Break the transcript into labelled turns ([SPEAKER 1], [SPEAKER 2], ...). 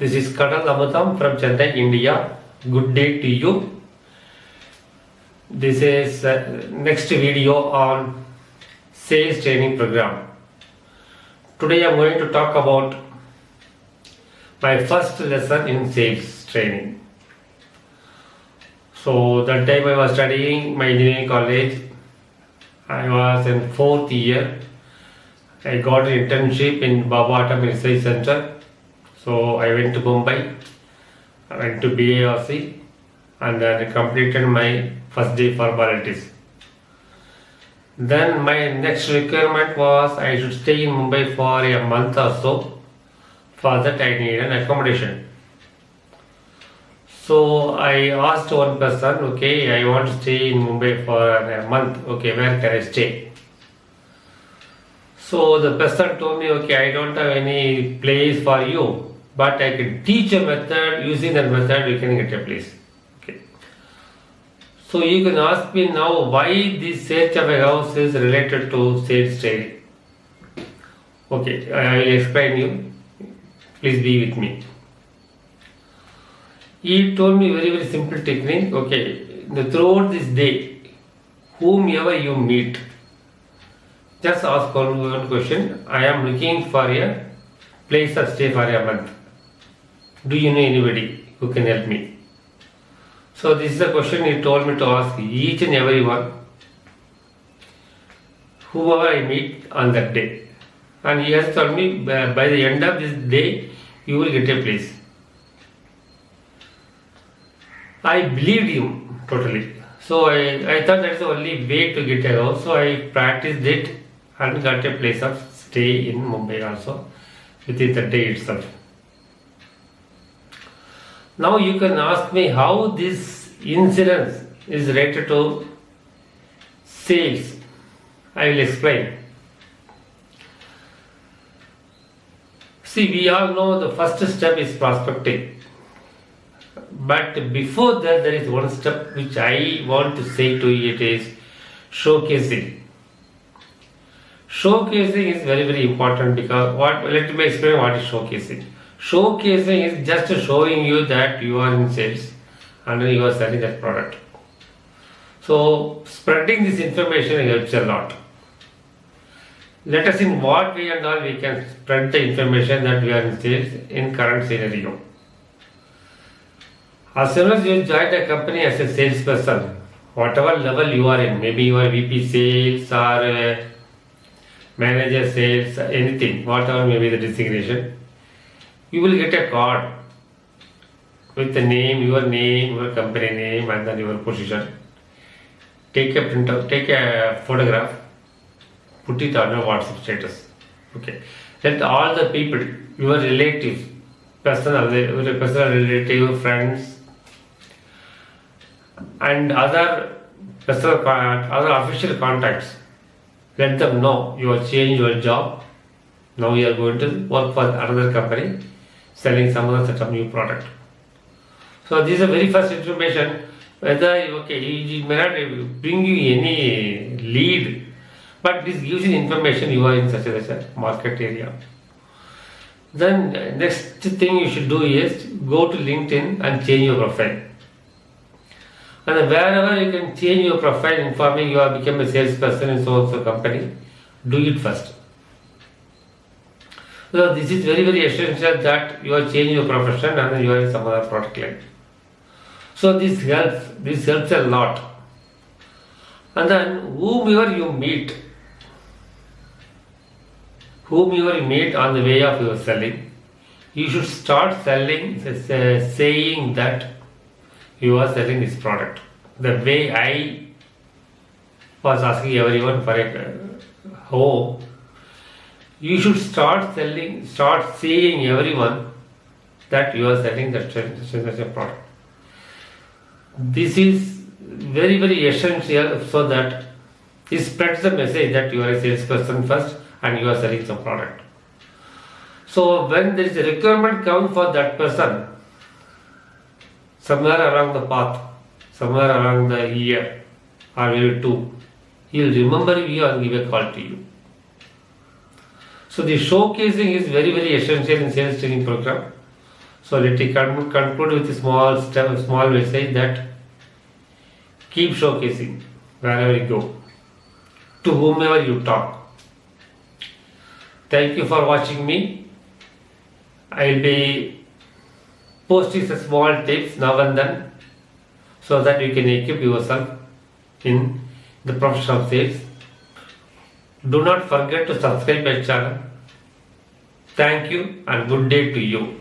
[SPEAKER 1] This is Kadal Amatam from Chennai, India. Good day to you. This is next video on sales training program. Today I am going to talk about my first lesson in sales training. So that time I was studying my engineering college. I was in 4th year. I got an internship in Baba Atom Research Center. So I went to Mumbai, I went to BARC and then completed my first day formalities. Then my next requirement was I should stay in Mumbai for a month or so. For that I need an accommodation. So I asked one person, okay, I want to stay in Mumbai for a month, okay, where can I stay? So the person told me, okay, I don't have any place for you, but I can teach a method. Using that method, you can get a place. Okay. So you can ask me now why this search of a house is related to sales training. Okay, I will explain you. Please be with me. He told me very simple technique. Okay, throughout this day, whomever you meet, just ask one question. I am looking for a place of stay for a month. Do you know anybody who can help me? So this is the question he told me to ask each and every one, whoever I meet on that day. And he has told me by the end of this day, you will get a place. I believed him totally. So I thought that's the only way to get a house. So I practiced it and got a place of stay in Mumbai also within the day itself. Now you can ask me how this incident is related to sales. I will explain. See, we all know the first step is prospecting. But before that, there is one step which I want to say to you, it is showcasing. Showcasing is very important because let me explain what is showcasing. Showcasing is just showing you that you are in sales and you are selling that product. So spreading this information helps a lot. Let us in what way and all we can spread the information that we are in sales in current scenario. As soon as you join the company as a salesperson, whatever level you are in, maybe you are VP sales or manager sales, anything, whatever may be the designation, you will get a card with the name, your company name, and then your position. Take a printout, take a photograph, put it on your WhatsApp status. Okay. Let all the people, your relatives, personal relative, friends, and other official contacts, let them know you have changed your job. Now you are going to work for another company selling some other set of new product. So this is the very first information. Whether it may not bring you any lead, but this gives you information you are in such a market area. Then next thing you should do is go to LinkedIn and change your profile. And wherever you can change your profile informing you have become a salesperson in so company, do it first. So this is very essential that you are changing your profession and then you are in some other product line. So this helps a lot. And then whomever you meet on the way of your selling, you should start selling, saying that you are selling this product. The way I was asking everyone for a home, you should start saying everyone that you are selling that product. This is very essential so that it spreads the message that you are a salesperson first and you are selling some product. So when there is a requirement come for that person, somewhere along the path, somewhere along the year or maybe two, he will remember you and give a call to you. So the showcasing is very essential in sales training program. So let me conclude with a small message that keep showcasing wherever you go, to whomever you talk. Thank you for watching me. I will be posting some small tips now and then so that you can equip yourself in the profession of sales. Do not forget to subscribe my channel. Thank you and good day to you.